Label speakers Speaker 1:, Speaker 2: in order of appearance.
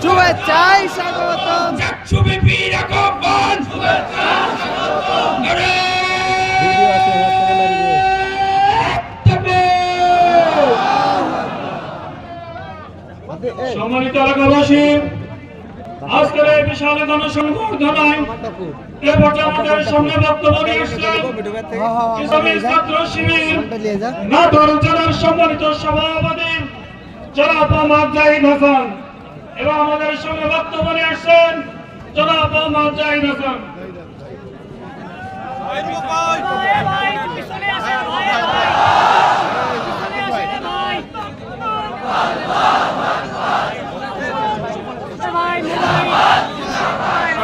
Speaker 1: শুভেচ্ছায় স্বাগতম।
Speaker 2: সম্মানিত এলাকাবাসী, আজকের এই বিশাল গণসংবর্ধনায় এ পর্যায়ে আমাদের সামনে বক্তব্য নিয়ে আসছেন ইসলামী ছাত্র শিবির নাটোর জেলার সম্মানিত সভাপতি জনাব মোহাম্মদ জাহিদ হাসান এবং আমাদের সঙ্গে বক্তব্য নিয়ে আসছেন জনাব মোহাম্মদ জাহিদ হাসান।
Speaker 3: ভাই